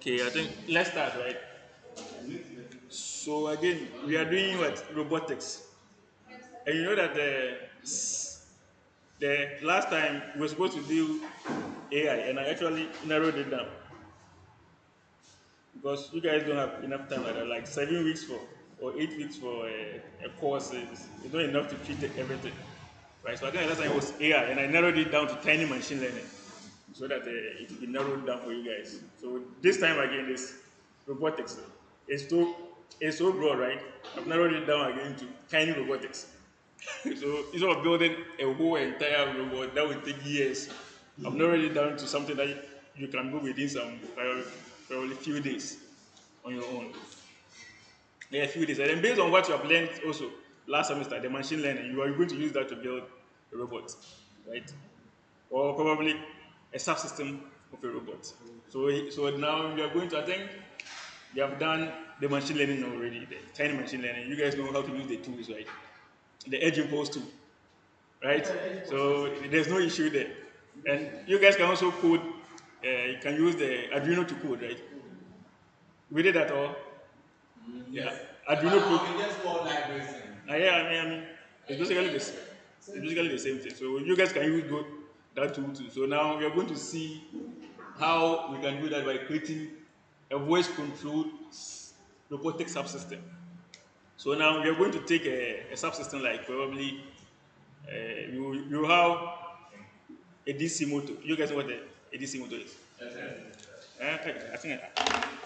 Okay, I think let's start, right? So again, we are doing what? Robotics. And you know that the last time we were supposed to do AI, and I actually narrowed it down because you guys don't have enough time like that. Like 7 weeks for or 8 weeks for a course is not enough to treat everything, right? So I think last time it was AI, and I narrowed it down to tiny machine learning so that it will be narrowed down for you guys. So this time again, this robotics is so broad, right? I've narrowed it down again to tiny robotics. So instead of building a whole entire robot that will take years, I've narrowed it down to something that you can do within some probably few days on your own. Yeah, a few days. And then based on what you have learned also last semester, the machine learning, you are going to use that to build a robot, right? Or probably a subsystem of a robot. So now we are going to, I think, we have done the machine learning already, the tiny machine learning. You guys know how to use the tools, right? The edge impulse tool, right? So there's no issue there. And you guys can also code, you can use the Arduino to code, right? We did that all. Yeah. Arduino code. We just call libraries. Yeah, I mean, it's basically the same thing. So you guys can use that tool too. So now we are going to see how we can do that by creating a voice controlled robotic subsystem. So now we are going to take a subsystem like probably you have a DC motor. You guys know what a DC motor is? Yes, sir. I think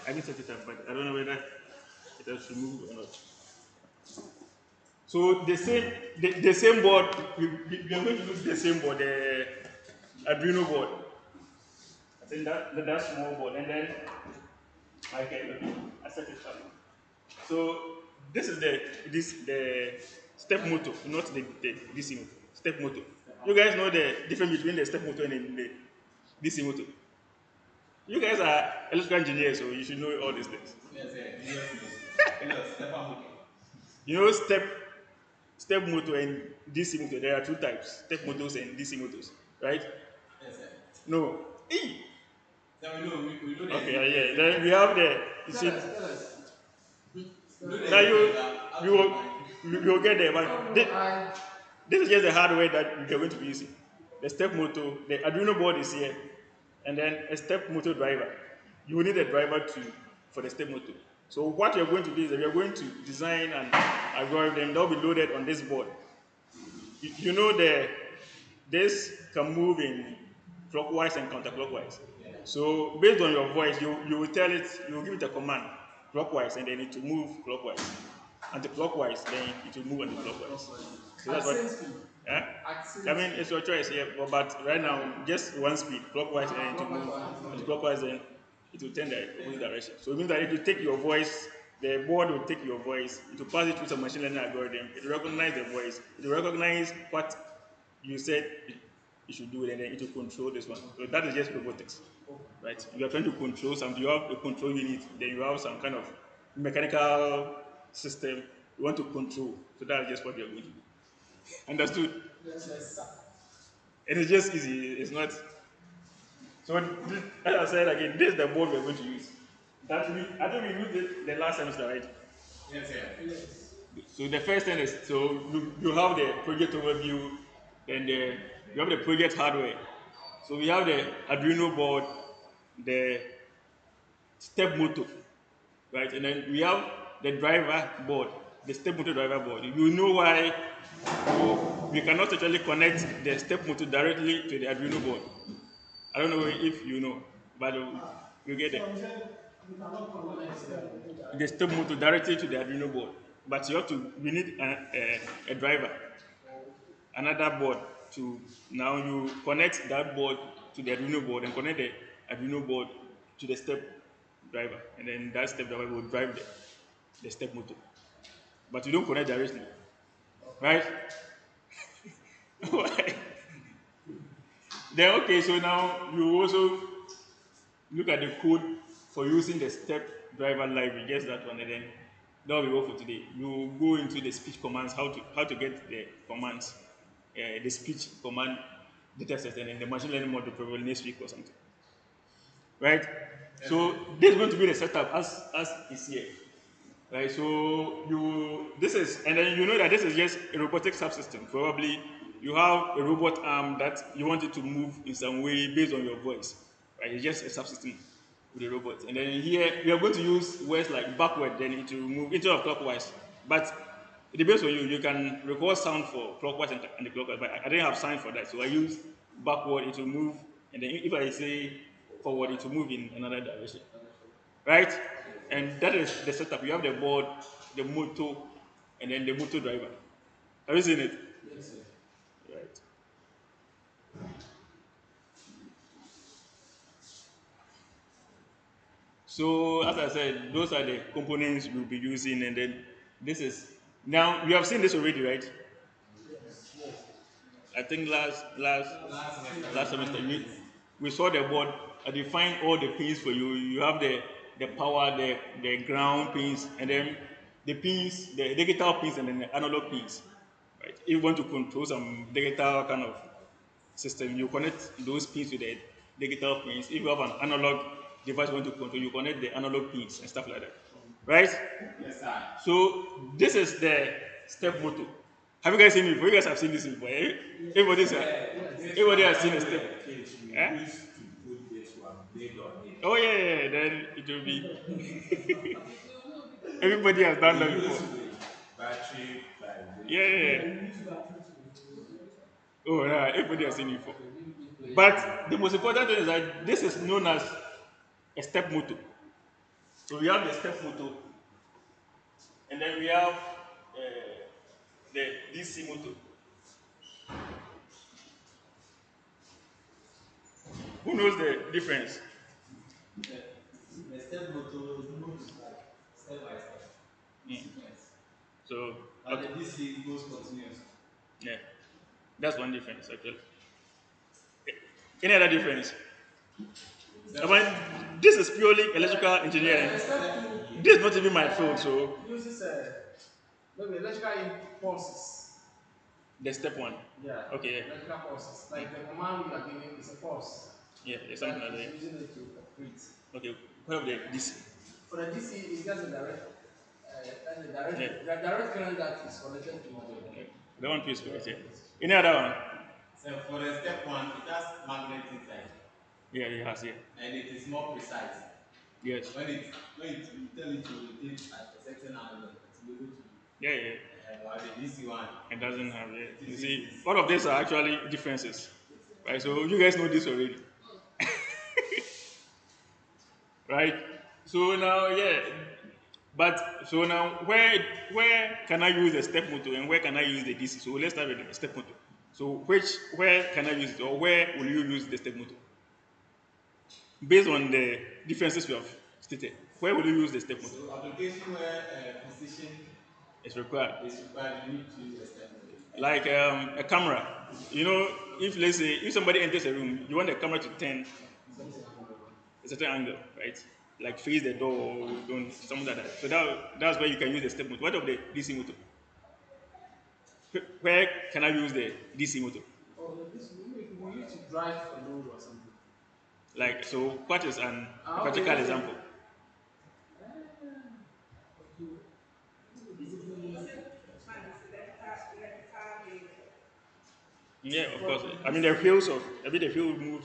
I didn't set it up, but I don't know whether it has removed or not. So the same board, we are going to use the same board, the Arduino board. I think that small board, and then I set it up. So this is the step motor, not the DC motor. Step motor. You guys know the difference between the step motor and the DC motor. You guys are electrical engineers, so you should know all these things. Yes, sir. Yes, step on. You know step motor and DC motor. There are two types: step motors and DC motors, right? Yes, sir. No. E. Then we do the Okay, yeah. Then we have the. You see, we do now the you will you will get there, but this is just the hardware that you're going to be using. The step motor, the Arduino board is here, and then a step motor driver. You will need a driver for the step motor. So what you're going to do is that you're going to design an algorithm that will be loaded on this board. You know this can move in clockwise and counterclockwise. So based on your voice, you will tell it, you will give it a command clockwise, and then it will move clockwise. Anti-clockwise, then it will move anti-clockwise. So that's what. Yeah? I mean, it's your choice, yeah. But right now, just one speed, clockwise, and then it will move anti-clockwise, then it will turn the opposite direction. So it means that it will take your voice, the board will take your voice, it will pass it through some machine learning algorithm, it will recognize the voice, it will recognize what you said it should do, and then it will control this one. So that is just robotics, right? You are trying to control something, you have a control unit, then you have some kind of mechanical system you want to control. So that's just what you are going to do. Understood? Yes, sir. And it's just easy, it's not. So, as I said again, this is the board we're going to use. I think we used it the last semester, right? Yes, sir. Yes. So the first thing is, so you have the project overview, and you have the project hardware. So we have the Arduino board, the step motor, right? And then we have the driver board, the step motor driver board. You know why we cannot actually connect the step motor directly to the Arduino board. I don't know if you know, but you get it. The step motor directly to the Arduino board. But you need a driver, another board to, now you connect that board to the Arduino board and connect the Arduino board to the step driver. And then that step driver will drive the step motor. But you don't connect directly, right? Why? Then, okay, so now you also look at the code for using the step driver library, just that one, and then that will be all for today. You go into the speech commands, how to get the commands, the speech command data set, and then the machine learning model probably next week or something, right? So this is going to be the setup as is here. Right, so this is, and then you know that this is just a robotic subsystem. Probably you have a robot arm that you want it to move in some way based on your voice. Right, it's just a subsystem with a robot. And then here we are going to use words like backward, then it will move instead of clockwise. But it depends on you. You can record sound for clockwise and the clockwise, but I didn't have sound for that, so I use backward. It will move, and then if I say forward, it will move in another direction, right? And that is the setup. You have the board, the motor, and then the motor driver. Have you seen it? Yes, sir. Right. So as I said, those are the components we'll be using, and then this is now you have seen this already, right? I think Last semester we last semester defined this. we saw the board. I defined all the pins for you. You have the power, the ground pins, and then the pins, the digital pins, and then the analog pins. Right. If you want to control some digital kind of system, you connect those pins with the digital pins. If you have an analog device you want to control, you connect the analog pins and stuff like that. Right? Yes, sir. So this is the step motor. Have you guys seen it before? You guys have seen this before. This Everybody one, has seen when a we were step. kids, we Eh? used to put this one blade on it. Oh yeah, then it will be. Everybody has done We that use before. with battery Yeah, yeah, vibration. yeah. Oh yeah, everybody has seen it before. But the most important thing is that this is known as a step motor. So we have the step motor, and then we have the DC motor. Who knows the difference? The step motor moves like step by step in Mm. sequence. So But okay, the DC goes continuously. yeah, that's one difference actually. Any other difference? I So, mean, this is purely electrical engineering. the step two This is not even my field, so uses maybe electrical pulses. the step one. Yeah, Okay, electrical pulses. Like the command you are giving is a pulse yeah, yeah, something that like is that. using it to operate. Okay, what of the DC? For the DC, it's just a Yeah, direct current that is connected to yeah. That one feels the correct. Yeah. Any other one? so for the step one, it has magnet inside, Yeah, it has. Yeah. and it is more precise. Yes. When it you tell it to rotate at a certain angle, it will be able to. Yeah, yeah. While the DC one, It doesn't have the it. You DC see, is all of these are actually differences, right? So you guys know this already, right? So now, yeah, but so now, where can I use the step motor and where can I use the DC? So let's start with the step motor. So where can I use it, or where will you use the step motor based on the differences we have stated? Where will you use the step motor? so application where precision It's required. is required. You need to use a step mode. Like a camera. You know, if let's say if somebody enters a room, you want the camera to turn a certain angle, right? Like face the door or don't something like that. So that's where you can use the step motor. What of the DC motor? Where can I use the DC motor? Oh, this we need to drive a load or something. Like so, what is a Okay, practical let's say example? Yeah, of course. I mean, the wheels of I mean the wheel move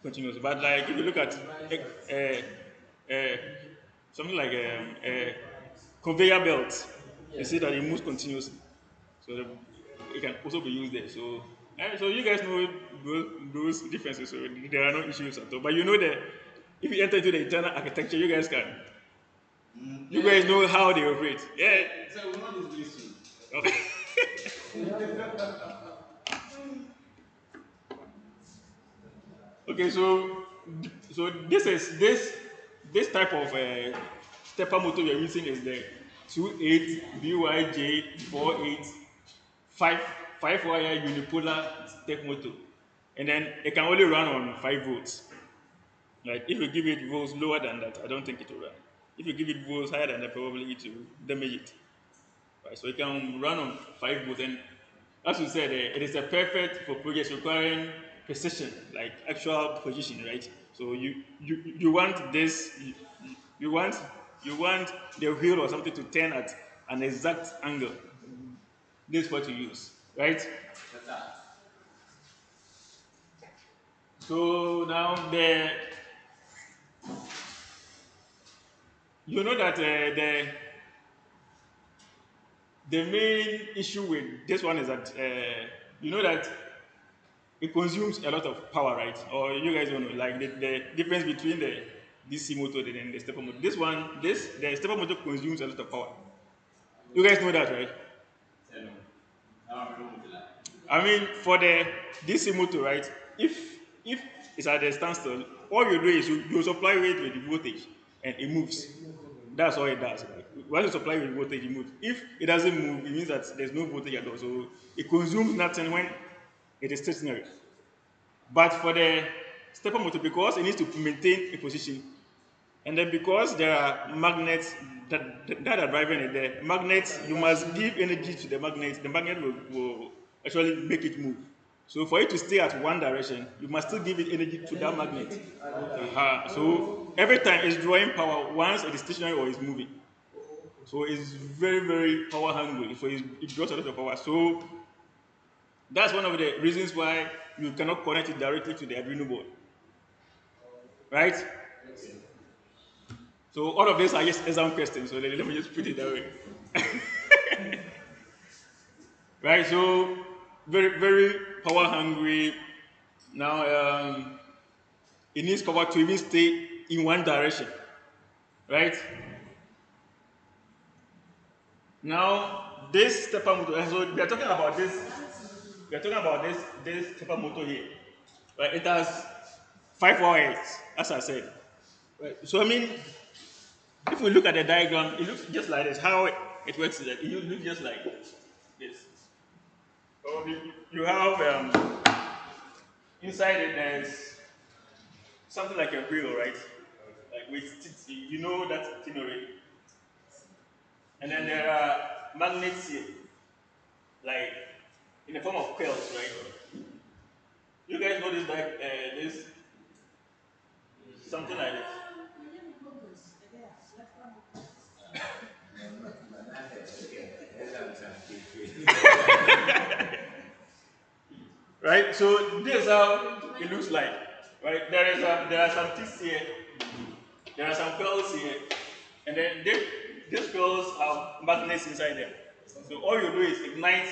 continuously, but like if you look at uh, something like a conveyor belt, you see that it moves continuously. So it can also be used there. So so you guys know those differences. So there are no issues at all. But you know that if you enter into the internal architecture, you guys know how they operate. Yeah. so we know this way too. Okay. Okay. So this type of stepper motor we are using is the 28 BYJ 48 five five wire unipolar step motor, and then it can only run on 5 volts. Like if you give it volts lower than that, I don't think it will run. If you give it volts higher than that, probably it will damage it. Right? So it can run on 5 volts, and as you said, it is a perfect for projects requiring precision, like actual position, right? So you want this, you want you want the wheel or something to turn at an exact angle. This is what you use, right? Yes, sir. So now you know that the main issue with this one is that you know that it consumes a lot of power, right? Or you guys don't know, like the difference between the DC motor and the stepper motor. This one, the stepper motor consumes a lot of power. You guys know that, right? Hello. Now I'm going to like. I mean, for the DC motor, right? If it's at a standstill, all you do is you supply it with the voltage and it moves. That's all it does. Right? Once you supply with voltage, it moves. If it doesn't move, it means that there's no voltage at all. So it consumes nothing when it is stationary. But for the stepper motor, because it needs to maintain a position, and then because there are magnets that are driving it, the magnets, you must give energy to the magnet. The magnet will actually make it move. So for it to stay at one direction, you must still give it energy to that magnet. So every time it's drawing power once it is stationary or is moving. So it's very, very power hungry. So it draws a lot of power. So that's one of the reasons why you cannot connect it directly to the Arduino board, right? So all of these are just exam questions. So let me just put it that way, right? So very, very power hungry. Now it needs power to even stay in one direction, right? Now this stepper motor. So we are talking about this. We are talking about this stepper motor here, right? It has 5 wires, as I said. Right. So I mean, if we look at the diagram, it looks just like this. How it works is that it looks just like this. So you have inside it there's something like a wheel, right? Like with teeth, you know that thing already. And then there are magnets here, like in the form of coils, right? You guys know this like this something like this, right? So this is how it looks like, right? There are some teeth here, there are some coils here, and then these coils have magnets inside them. So all you do is ignite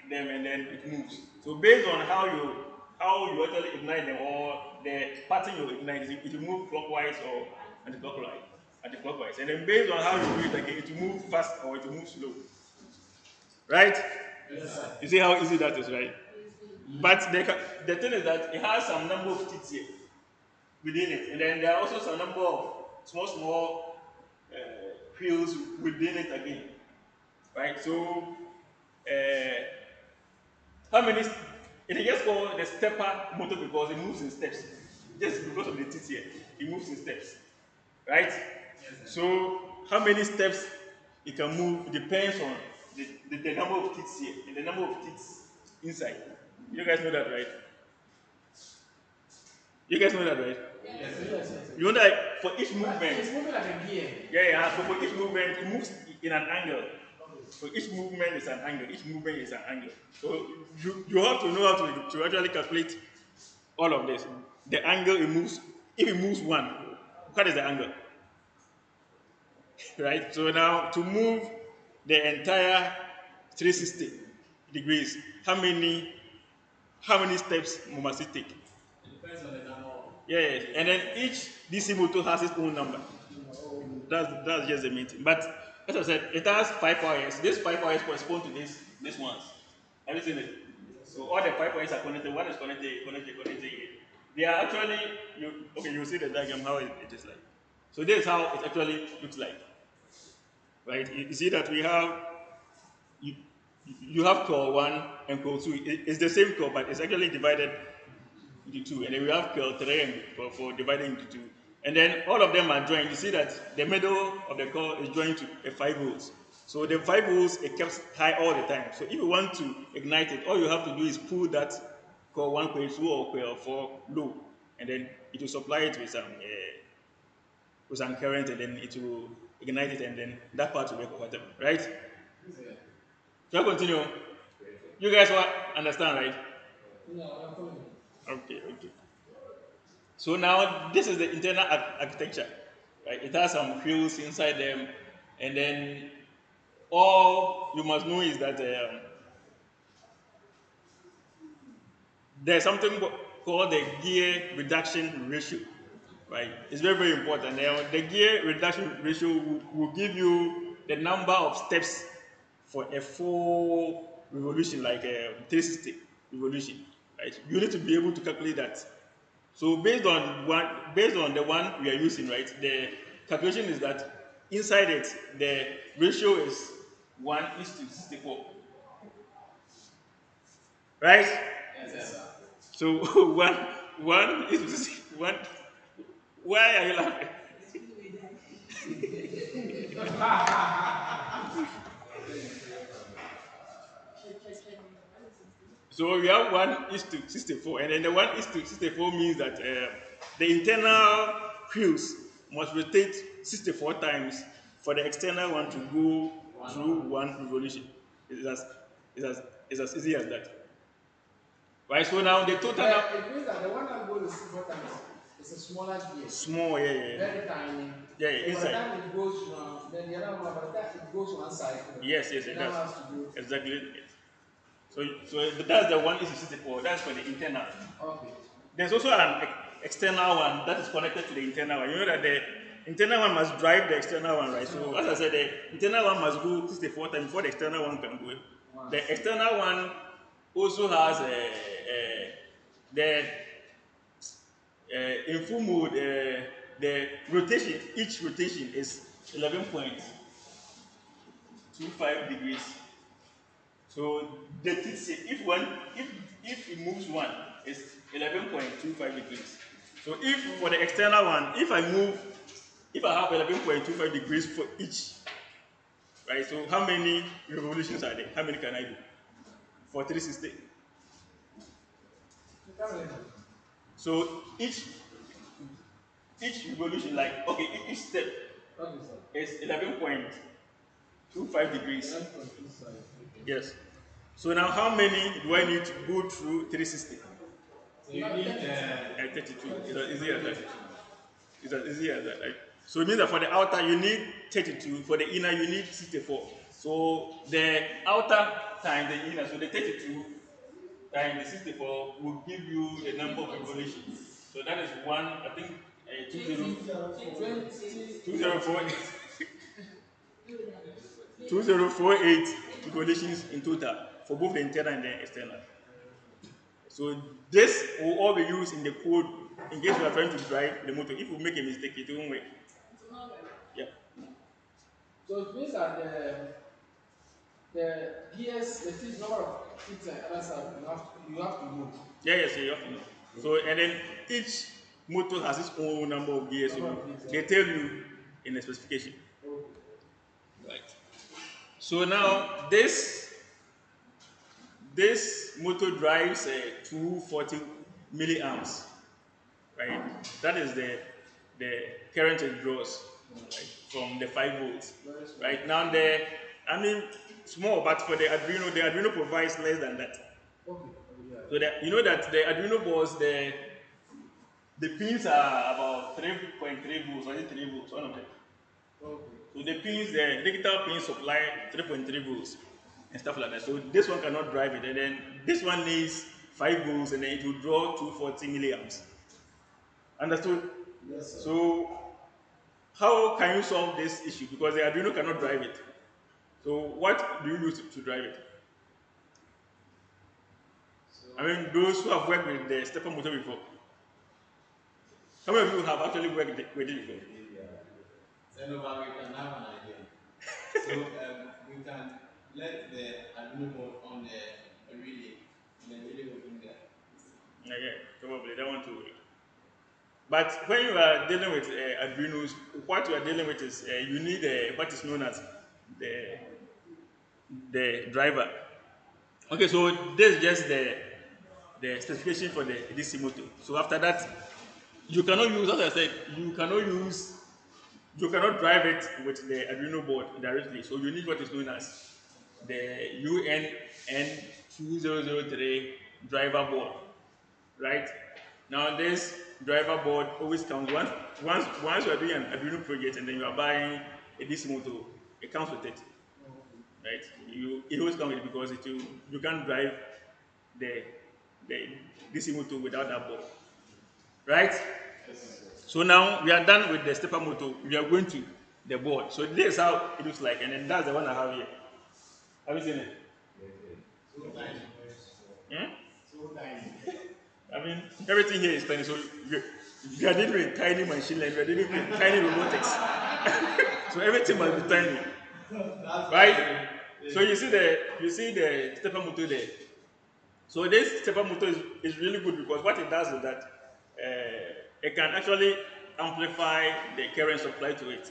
them and then it moves. So based on how you actually ignite them or the pattern you ignite, it will move clockwise or anti-clockwise. Anti-clockwise. And then based on how you do it again, it will move fast or it will move slow. Right? You see how easy that is, right? But the thing is that it has some number of teeth here within it. And then there are also some number of small wheels within it again. Right? So uh, how many? It is just called the stepper motor because it moves in steps. Just because of the teeth here, it moves in steps, right? So how many steps it can move depends on the number of teeth here and the number of teeth inside. You guys know that, right? You guys know that, right? You know that for each movement, It's moving like a gear. yeah. So for each movement, it moves in an angle. So each movement is an angle. Each movement is an angle. So you have to know how to actually calculate all of this. The angle it moves, if it moves one, what is the angle? Right? So now to move the entire 360 degrees, how many steps must it take? It depends on the number of. Yes, and then each DC motor has its own number. That's just the main thing. But as I said, it has 5 wires. These 5 wires correspond to this ones. Have you seen it? So all the 5 wires are connected. One is connected. They are actually okay. You see the diagram how it is like. So this is how it actually looks like, right? You see that we have you, you have core one and core two. It's the same core, but it's actually divided into two. And then we have core three for dividing into two. And then all of them are joined. You see that the middle of the core is joined to a 5 volts. So the 5 volts it keeps high all the time. So if you want to ignite it, all you have to do is pull that called 1.2 or coil 4 low, and then it will supply it with some current, and then it will ignite it, and then that part will work or whatever, right? Yeah. Shall I continue? You guys will understand, right? Yeah, I'm following. Okay, okay. So now this is the internal architecture, right? It has some wheels inside them, and then all you must know is that there's something called the gear reduction ratio, right? It's very, very important. The gear reduction ratio will give you the number of steps for a full revolution, like a 360 revolution, right? You need to be able to calculate that. So based on the one we are using, right? The calculation is that inside it, the ratio is 1:64, right? Yes, sir. So one is one. Why are you laughing? So we have 1:64, and then the 1:64 means that the internal wheels must rotate 64 times for the external one to go through one revolution. It's as, it's as, it's as easy as that. Right, so now the total It means that the one that goes to 4 times is a smaller gear. small, yeah, yeah, yeah, Very tiny. yeah, yeah, So by the inside. time it goes round, then the other one, by the time it goes one side, Yes, yes, the it other does. one has to go. Exactly. Yes. So that's the 1:64. That's for the internal. Okay. There's also an external one that is connected to the internal one. You know that the internal one must drive the external one, right? So as I said, the internal one must go 64 times before the external one can go. The external one also has the in full mode. The rotation, each rotation is 11.25 degrees. So the teeth say if it moves one, it's 11.25 degrees. So if for the external one, if I have 11.25 degrees for each, right? So how many revolutions are there? How many can I do for 360? So each revolution, like okay, each step Okay, sir. is 11.25 degrees. 11.25. Okay. Yes. So now how many do I need to go through 360? So you need 32. It's as easy as that. It's as easy as that. Right? So it means that for the outer you need 32, for the inner you need 64. So the outer times the inner, so the 32 times the 64 will give you the number of revolutions. So that is one, I think, 2048 revolutions in total for both the internal and the external. So this will all be used in the code in case you are trying to drive the motor. If you make a mistake, it won't work. Yeah. So it means that the gears, the teeth, number of teeth and other stuff, you have to know. Yeah, yes, yeah, you have to know. So and then each motor has its own number of gears, Number so of gears, they tell you in the specification. okay. Right. So now this motor drives 240 milliamps, right? That is the current it draws, right, from the 5 volts. Very small. Right now I mean small, but for the Arduino provides less than that. Okay. Yeah. So that you know that the Arduino boards the pins are about 3.3 volts, or is it 3 volts, one of them. Okay. So the pins, the digital pins supply 3.3 volts and stuff like that. So this one cannot drive it, and then this one needs 5 volts, and then it will draw 240 milliamps. Understood? Yes, sir. So how can you solve this issue? Because the Arduino cannot drive it. So what do you use to drive it? I So, mean, those who have worked with the stepper motor before. How many of you have actually worked with it before? send over, we can have an idea. So we can let the Arduino board on the relay, and the relay will bring that. Yeah, yeah, probably that one too. But when you are dealing with Arduinos, what you are dealing with is you need what is known as the the driver. Okay, so this is just the specification for the DC motor. So after that, you cannot use, as I said, you cannot drive it with the Arduino board directly. So you need what is known as the UNN2003 driver board, right? Now this driver board always comes once you are doing an Arduino project and then you are buying a DC motor, it comes with it, right? It always comes with it because you can't drive the the DC motor without that board, right? So now we are done with the stepper motor. We are going to the board. So this is how it looks like, and then that's the one I have here. Have you seen it? So tiny. Hmm? So tiny. I mean, everything here is tiny. So you are dealing with tiny machine learning. You are dealing with tiny robotics. So everything must be tiny, That's right? So you see the stepper motor there. So this stepper motor is really good because what it does is that it can actually amplify the current supply to it,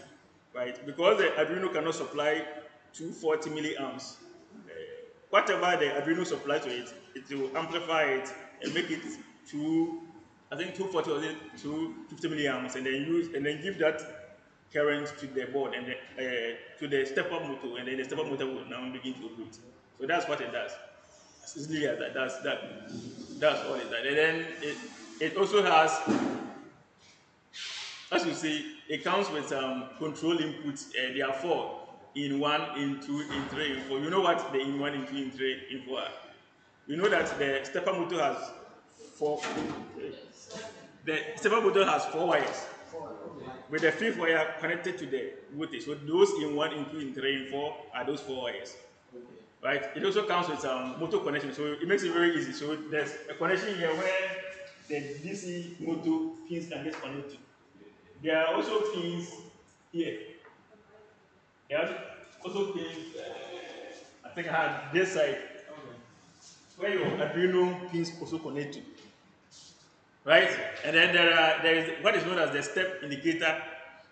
right? Because the Arduino cannot supply 240 milliamps. Whatever the Arduino supply to it, it will amplify it and make it to, I think 240 or 250 milliamps, and then give that current to the board and to the stepper motor, and then the stepper motor will now begin to operate. So that's what it does. As easily as that. That's all it does. And then it also has, as you see, it comes with control inputs. There are four: in one, in two, in three, in four. You know what the in one, in two, in three, in four are? You know that the stepper motor has four. The stepper motor has four wires, with the fifth wire connected to the voltage. So those in one, in two, in three, in four are those four wires. Right? It also comes with motor connection, so it makes it very easy. So there's a connection here where the DC motor pins can get connected. There are also pins here. There are also pins. I think I have this side where your Arduino pins also connect to, right? And then there is what is known as the step indicator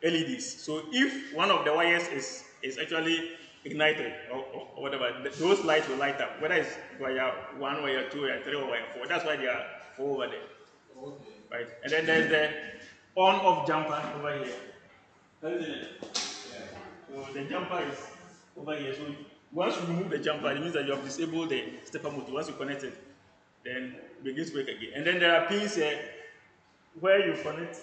LEDs. So if one of the wires is actually ignited or whatever, those lights will light up. Whether it's wire one, wire two, wire three, or wire four. That's why there are four over there, Okay. right? And then there's the on-off jumper over here. Isn't it? So the jumper is over here. So once you remove the jumper, it means that you have disabled the stepper motor. Once you connect it, then it begins to work again. And then there are pins here where you connect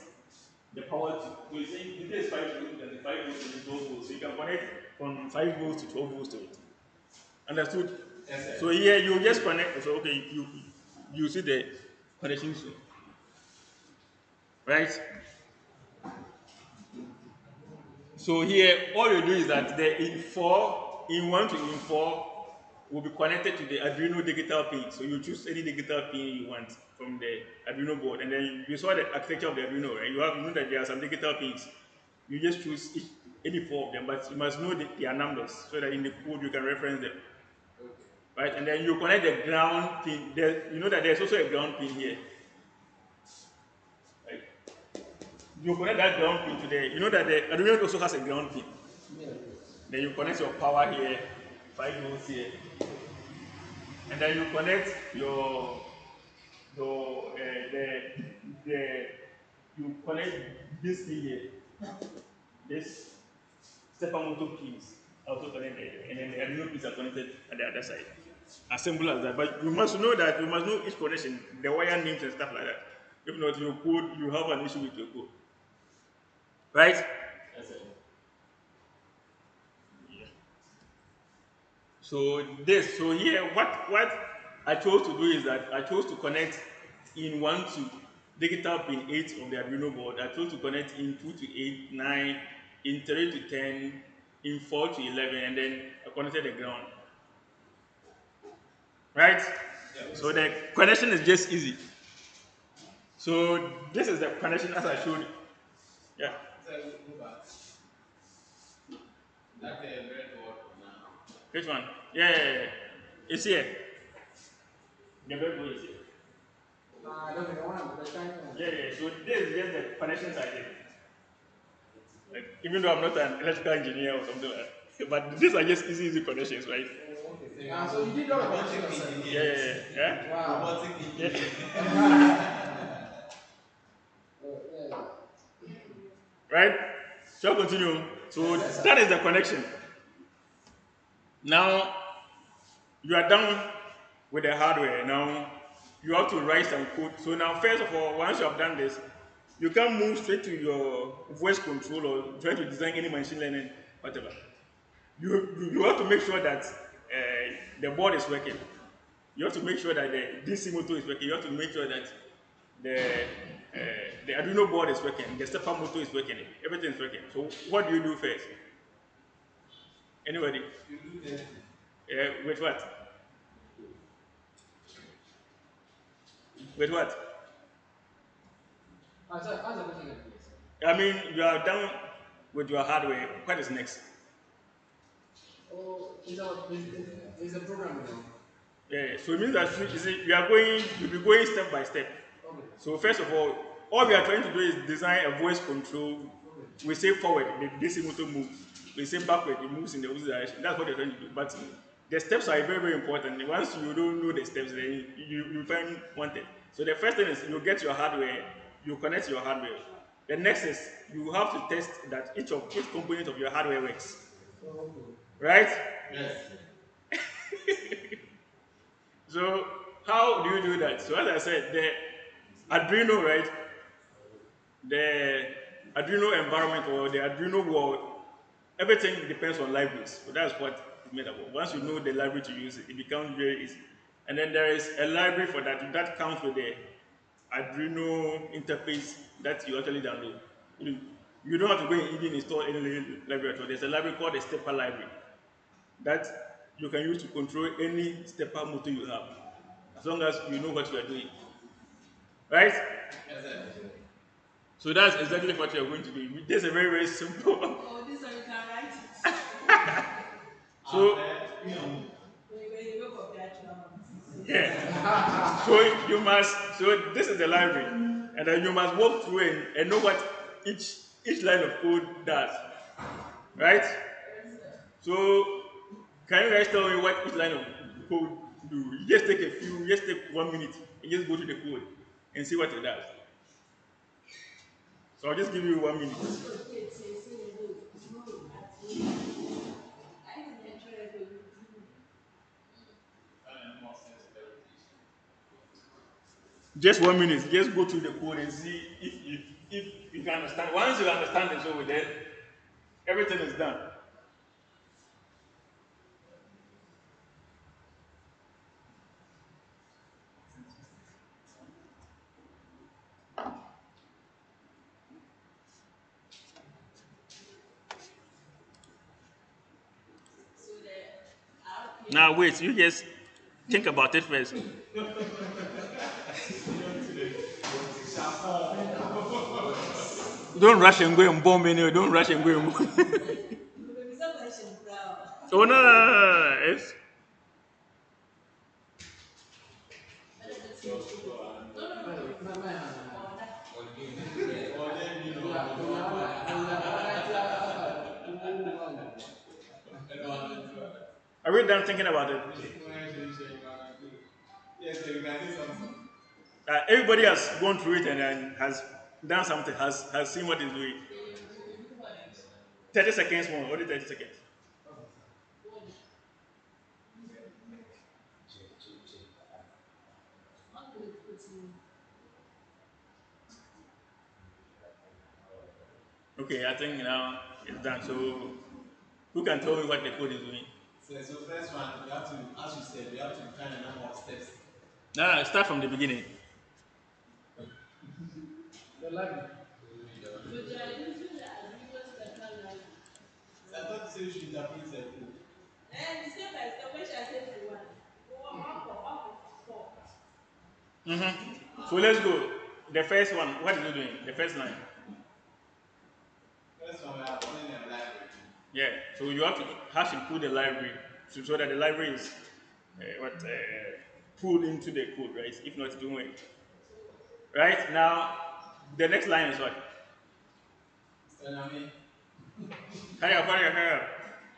the power to. So you say it is 5 volts, and the 5 volts and 12 volts. So you can connect from 5 volts to 12 volts to it. Understood? Yes, sir. So here you just connect. So okay, you see the connection soon, right? So here all you do is that the in one to in four will be connected to the Arduino digital pin. So you choose any digital pin you want from the Arduino board, and then you saw the architecture of the Arduino, right? You know that there are some digital pins. You just choose any four of them, but you must know their numbers so that in the code you can reference them, Okay. right? And then you connect the ground pin. You know that there's also a ground pin here, right? You connect that ground pin to the. You know that the Arduino also has a ground pin. Then you connect your power here, 5 volts here, and then you connect the you connect this thing here, this stepper motor pins also connected, and then the Arduino pins are connected at the other side. As simple as that. But you must know that you must know each connection, the wire names and stuff like that. If not, your code you have an issue with your code, right? Yes, sir. Yeah. So here, what I chose to do is that I chose to connect in 1 to digital pin 8 of the Arduino board. I chose to connect in 2 to 8, 9, in 3 to 10, in 4 to 11, and then I connected the ground. Right? Yeah. So the connection is just easy. So this is the connection as I showed you. Yeah. Sir, go back. That red board now. Which one? Yeah. It's here. The breadboard is here. Okay, the one with the shiny one. Yeah. So this is just the connections I did. Like, even though I'm not an electrical engineer or something like that, but these are just easy connections, right? So you are so you did robotic Yeah, engineer. yeah, yeah. Robotic Yeah. engineer. Right? Shall I continue? So that is the connection. Now you are done with the hardware. Now you have to write some code. So now, first of all, once you have done this, you can move straight to your voice control or try to design any machine learning, whatever. You have to make sure that the board is working. You have to make sure that the DC motor is working. You have to make sure that the Arduino board is working. The stepper motor is working. Everything is working. So what do you do first? Anybody? You do testing. With what? With what? Answer the question again, please. I mean, you are done with your hardware. What is next? Oh, it's a program now. Yeah, so it means that you see, you'll be going step by step. Okay. So first of all we are trying to do is design a voice control. Okay. We say forward, the DC motor moves. We say backward, it moves in the opposite direction. That's what they're trying to do. But the steps are very, very important. Once you don't know the steps, then you find one thing. So the first thing is you get your hardware, you connect your hardware. The next is you have to test that each component of your hardware works. Right? Yes. So how do you do that? So as I said, the Arduino, right? The Arduino environment or the Arduino world, everything depends on libraries. So that's what it's made up of. Once you know the library to use it, it becomes very easy. And then there is a library for that. That comes with the Arduino interface that you actually download. You you don't have to go and even install any library at all. There's a library called the stepper library that you can use to control any stepper motor you have, as long as you know what you are doing. Right? Yes, sir. So that's exactly what you're going to do. This is very, very simple. Oh, this one you can write it. So, You know, When you go for the actual ones. yeah. So you must, so this is the library. And then you must walk through and know what each line of code does. Right? So can you guys tell me what each line of code do? You just take a few, just take 1 minute and just go to the code and see what it does. So I'll just give you 1 minute. more sense to repetition. Just 1 minute. Just go through the code and see if you can understand. Once you understand the code, then everything is done. So the RPM. Now wait, you just think about it first. Don't rush and go and bomb anyway. Don't rush and go and bomb. Maybe some question brown. Oh no, no, no, no, no, no. It's, No, no, no, no. Oh, that. Or then, you know, are we done thinking about it? yes, sir, you can say something. Everybody has gone through it and then has done something, has seen what it's doing. 30 seconds more, only 30 seconds. Okay, I think now it's done. So who can tell me what the code is doing? So first one, we have to, as you said, we have to define a number of steps. No, no, start from the beginning. The library. So they are using the Arduino stepper library. So I thought you said you should interpret the code. And the step by step, which I said to one. One for four. So let's go. The first one, what is it doing? The first line. First one, we are calling a library. Yeah. So you have to include the library so that the library is pulled into the code, right? If not, it won't work. Right now, the next line is what? So I mean, Hurry up, hurry up, hurry up.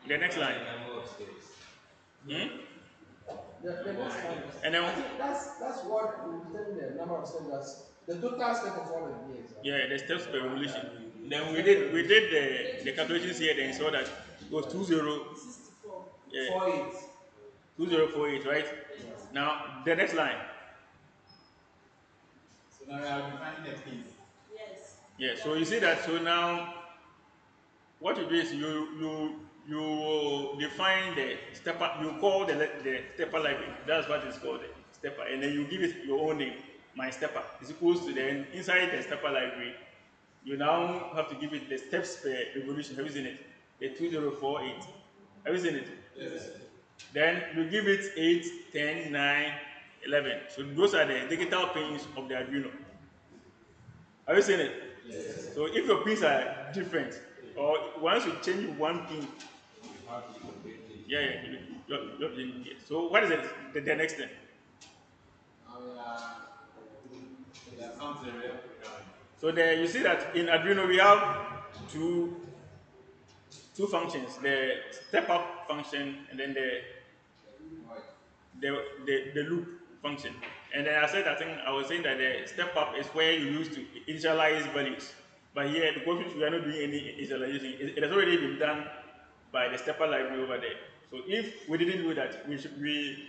The next count line. the number of steps. Hmm? The next line is, And I then think that's what will determine the number of steps. That's the total step of all the years. yeah, the steps per revolution. Then Step we revolution. did the calculations here. Then saw that it was Yes. 20 64. yeah 4/8. 2048, right? Yes. Now the next line. So now we are defining the pins. Yes. Yeah, so you see that. So now what you do is you will define the stepper. You call the stepper library. That's what it's called, the stepper, and then you give it your own name. My stepper is equals to then inside the stepper library. You now have to give it the steps per revolution. Have you seen it? The 2048. Have you seen it? Yes. Then you give it 8, 10, 9, 11. So those are the digital pins of the Arduino. Have you seen it? Yes. So if your pins are different, or once you change one pin, yeah, yeah, you have to change it. So what is it? The next thing. Now we are come to the real programming. So there you see that in Arduino we have two functions: the step up function and then Right. the loop function. And then I said, I think I was saying that the step up is where you use to initialize values. But here, because we are not doing any initialization, it has already been done by the stepper library over there. So if we didn't do that, we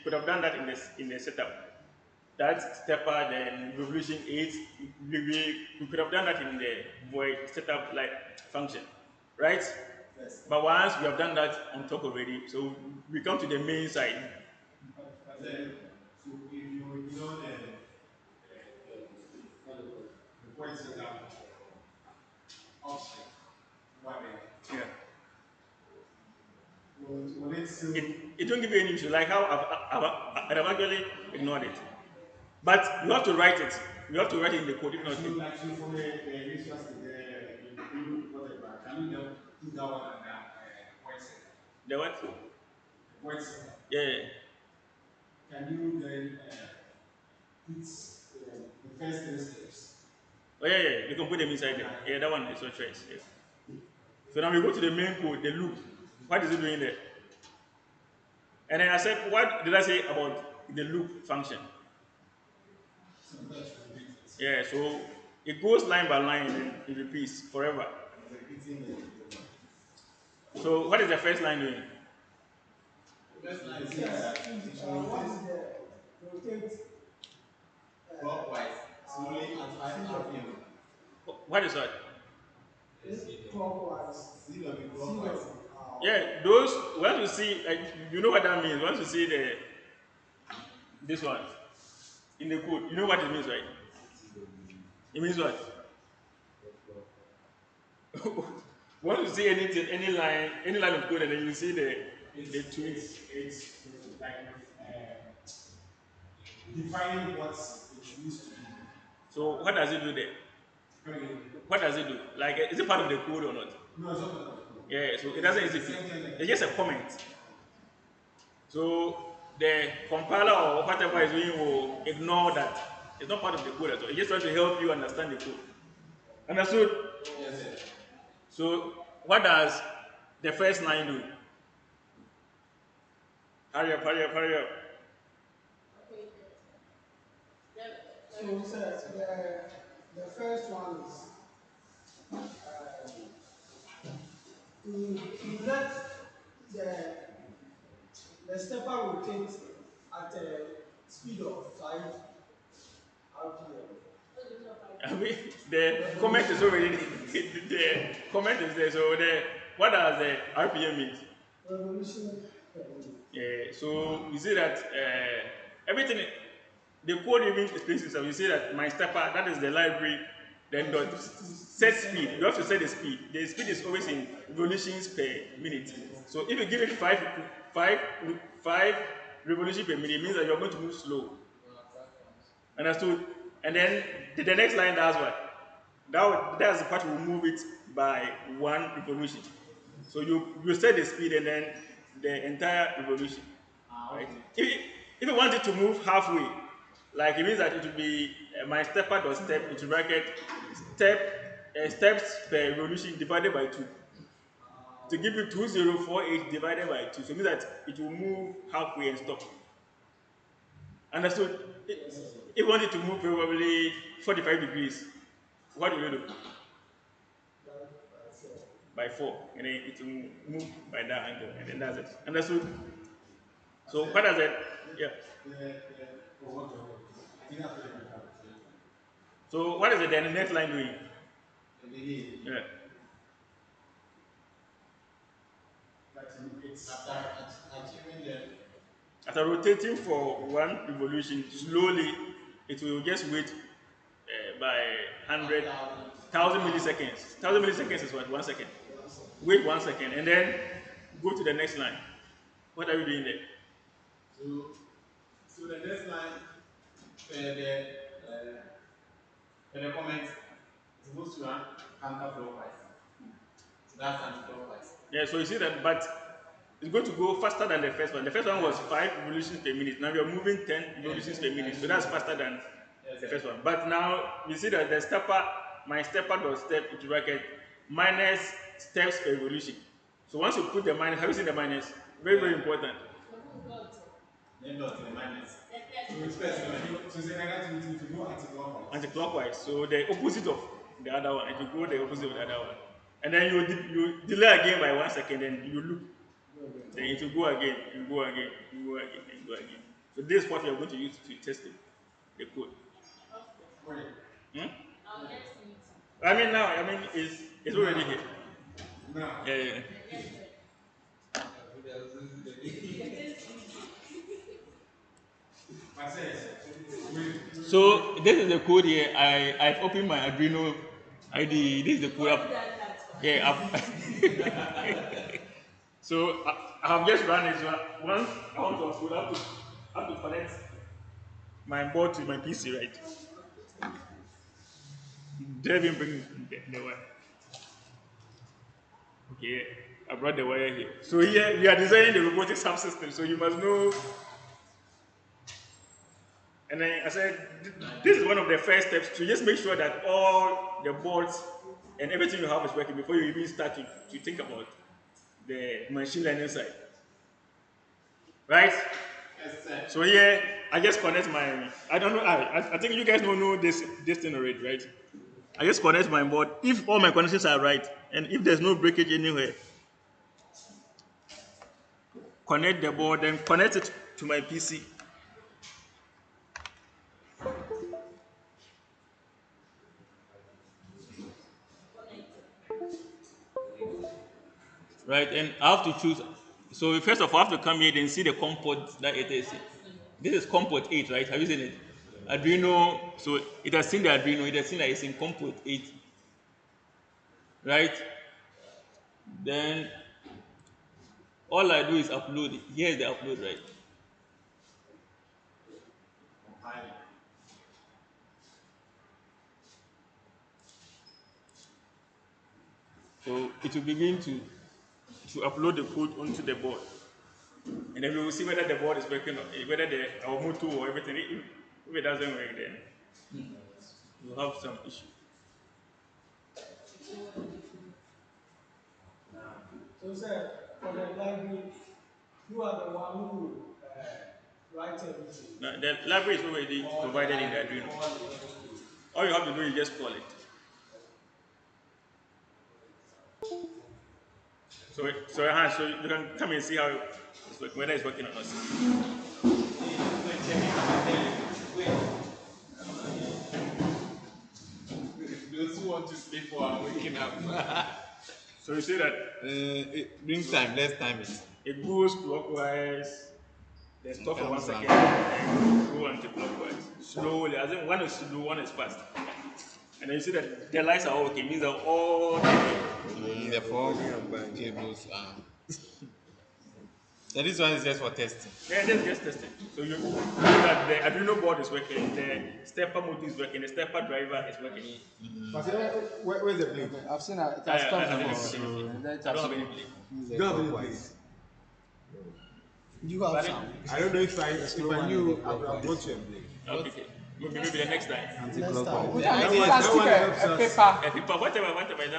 could have done that in the setup. That stepper, then revolution 8, we could have done that in the void setup like function, right? Yes. But once we have done that on top already, so we come to the main side. But then, so if you ignore the point setup option, what then? Yeah. Will it still It won't give you any issue, like how I've actually ignored it. But you have to write it. You have to write it in the code. If not, actually for the initial state there include whatever? Can you then put that one under point setup? the what? The point setup. Yeah, yeah. Can you then put the first 10 steps? Oh, yeah, yeah. You can put them inside there. Yeah, that one is so choice. Yeah. So now we go to the main code, the loop. What is it doing there? And then I said, what did I say about the loop function? So that's repeat it. Yeah, so it goes line by line and it repeats forever. Repeating So what is the first line doing? the first line is What is the rotate clockwise, slowly at 5 RPM. What is that? clockwise? Z will be clockwise. Yeah, those once you see, like, you know what that means. Once you see this one in the code, you know what it means, right? It means what? Once you see anything, any line of code, and then you see the tweet. It's like defining what it needs to be. So what does it do there? What does it do? Like, is it part of the code or not? No, it's not part of the code. Yeah, so it doesn't execute. It's just a comment. So the compiler or whatever is doing will ignore that. It's not part of the code at all. It's just trying to help you understand the code. Understood? Yes, sir. So what does the first line do? Hurry up, hurry up, hurry up. Okay. So the first one is to let the the stepper rotate at a speed of 5 RPM. I mean, the comment is already the comment is there. So what does the RPM mean? Revolution per minute. Yeah, so you see that everything, the code even explains itself. You see that my stepper, that is the library, then dot set speed. You have to set the speed. The speed is always in revolutions per minute. So if you give it five revolutions per minute, it means that you're going to move slow. Understood? And then the next line does what? That's the part will move it by one revolution. So you set the speed and then the entire revolution. Right? Okay. If you want it to move halfway, like it means that it will be my stepper dot step into bracket steps per revolution divided by 2. to give you 2048 divided by 2. So it means that it will move halfway and stop. Understood? If you want it to move probably 45 degrees, what do you do? By 4. And then it will move by that angle. And then that's it. Understood? So what does it? Yeah. So what is it then the next line doing? Yeah. Achieving the After rotating for one revolution, slowly, it will just wait by 100,000 milliseconds. 1,000 milliseconds is what? 1 second. Wait 1 second and then go to the next line. What are you doing there? so the next line the comment is supposed to run counterclockwise. So that's anti-clockwise. Yeah, so you see that, but it's going to go faster than the first one. The first one was 5 revolutions per minute. Now we are moving 10 revolutions per minute. So that's faster than the first one. But now you see that the stepper, my stepper dot step into bracket minus steps per revolution. So once you put the minus, have you seen the minus? Very, very important. Then dot to the minus. So it's a negativity if you go anti-clockwise. Anti-clockwise. So the opposite of the other one. If you go the opposite of the other one. And then you delay again by 1 second, then you loop. Then it will go again, you go again, you go again, and go again. So this is what we are going to use to test it, the code. Hmm? It's already here. Yeah. So this is the code here. I've opened my Arduino ID. This is the code up. Yeah, so I have just run it. So once I want to upload, I have to connect my board to my PC, right? Did even bring the wire? Okay, I brought the wire here. So here we are designing the robotic subsystem. So you must know. And then I said, this is one of the first steps to just make sure that all the boards and everything you have is working before you even start to think about the machine learning side. Right? Yes, So here, I just connect my, I don't know, I think you guys don't know this thing already, right? I just connect my board. If all my connections are right, and if there's no breakage anywhere, connect the board, then connect it to my PC. Right, and I have to choose. So first of all, I have to come here and see the COM port that it is. This is COM port 8, right? Have you seen it? Arduino, so it has seen the Arduino, it has seen that it's in COM port 8. Right? Then all I do is upload it. Here is the upload, right? So it will begin to upload the code onto the board. And then we will see whether the board is working, whether our motor or everything. If it doesn't work, then we'll have some issue. So, sir, for the library, you are the one who write everything. Now, the library is already provided in the Arduino. All you have to do is just call it. So you can come and see how it's working, whether it's working or not. Those who want to sleep or are waking up. So you see that Bring time, let's time it. it goes clockwise, then stop for 1 Comes second, back. and go anti-clockwise. Slowly, as in one is slow, one is fast. And then you see that the lights are okay, means that all The four cables are. So this one is just for testing. yeah, just test it. So you know that the Arduino board is working, the stepper motor is working, the stepper driver is working. But where's the blink? I've seen it. It has come from. I don't have any play. You don't have any blink. You have some. I don't know if I knew I would have brought you a blink. Okay. Maybe the next time. Next time. The We idea is can that stick one helps a us. paper. People, whatever, it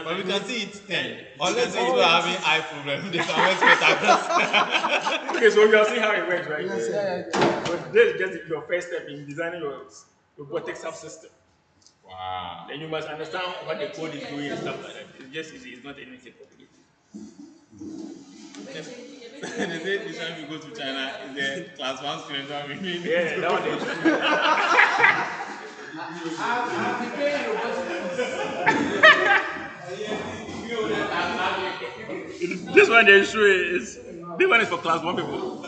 But we doesn't. can see it's 10. You Unless can see people are having eye problem, they can wait for that. Okay, so you are seeing how it works, right? Yes, sir. So this is just your first step in designing your robotic subsystem. Wow. Then you must understand what the code is doing and stuff like that. It's just easy. It's not anything complicated. They say this time you go to China, the class 1 student are meaning. Yeah, that one is true. I'll be paying robotic. This one they show is this one is for class 1 people.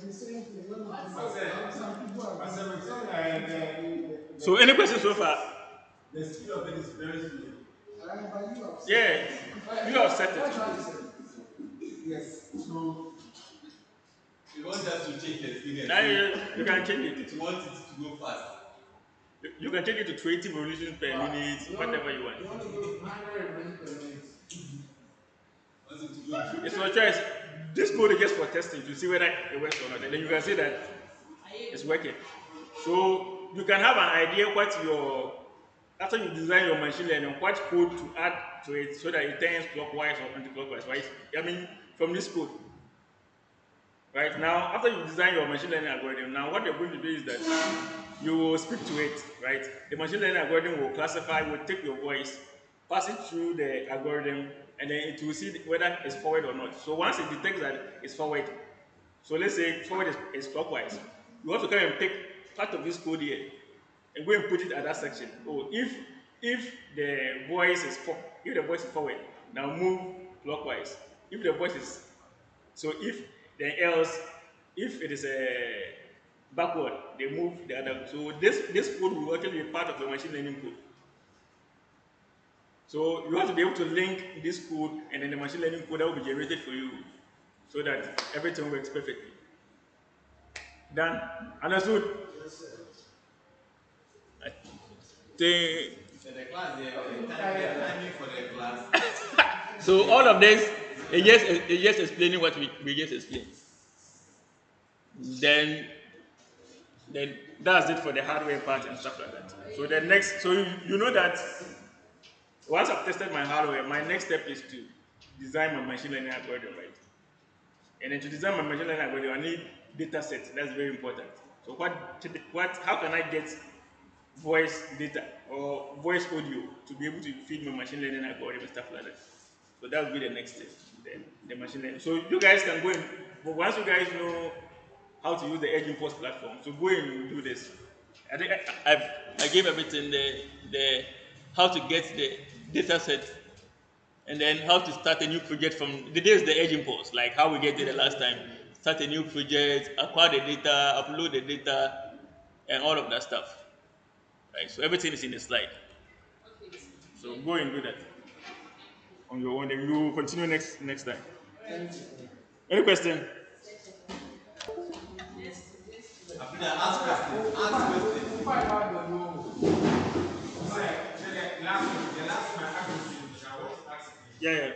The same thing. Some people are. So any questions so far? The speed of it is very slow. Yeah, you have set it. Yes. So, you want us to change the speed Now you can change it. You want it to go fast. You can change it to 20 revolutions per minute, whatever you want. You want to go 100 revolutions per minute. Want it to go It's your choice. This code is just for testing to see whether it works or not, and then you can see that it's working. So you can have an idea what your after you design your machine learning, what code to add to it so that it turns clockwise or anti-clockwise, right? I mean, from this code. Right now, after you design your machine learning algorithm, now what you're going to do is that you will speak to it, right? The machine learning algorithm will classify, will take your voice, pass it through the algorithm, and then it will see whether it's forward or not. So once it detects that it's forward, so let's say forward is clockwise, you have to come and pick part of this code here and go and put it at that section. Oh, if the voice is forward, now move clockwise. If the voice is so if then else if it is a backward, they move the other. So this code will actually be part of the machine learning code. So you have to be able to link this code and then the machine learning code that will be generated for you, so that everything works perfectly. Done. Understood? I think So the class, the timing for the class. so. All of this is just explaining what we just explained. Then then that's it for the hardware part and stuff like that. So the next, so you know that once I've tested my hardware, my next step is to design my machine learning algorithm, right? And then to design my machine learning algorithm, I need data sets. That's very important. So how can I get voice data or voice audio to be able to feed my machine learning algorithm and stuff like that? So that will be the next step, the machine learning. So you guys can go in, but once you guys know how to use the Edge Impulse platform, so go and do this. I think I gave everything the how to get the data set and then how to start a new project from the days the Edge Impulse, like how we get it the last time. Start a new project, acquire the data, upload the data, and all of that stuff. Right. So everything is in the slide. So go and do that on your own. Then we will continue next time. Any question? After that, ask questions. Ask questions. Yeah, yeah.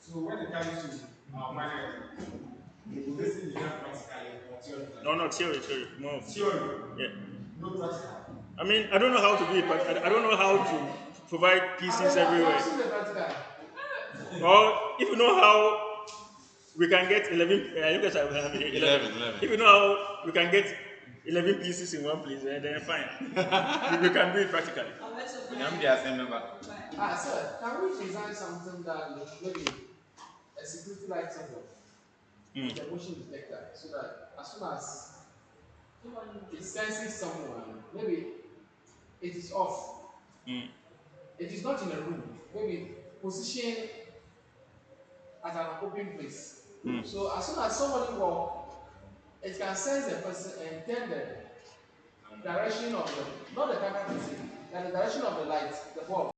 So when it comes to our final, this is not practically or theory. No, no, theory, more of Theory, yeah. no practical. I mean, I don't know how to do it, but I don't know how to provide PCs everywhere. Or if you know how we can get 11, you guys have 11. If you know how we can get 11 pieces in one place, then fine. we can do it practically. I'm the assembly number. Sir, can we design something that maybe a security light symbol, the motion detector, so that as soon as it senses someone, maybe it is off. It is not in a room. Maybe position at an open place. So as soon as somebody walk, it can sense the person and tell the direction of the not the camera person, that the direction of the light, the bulb.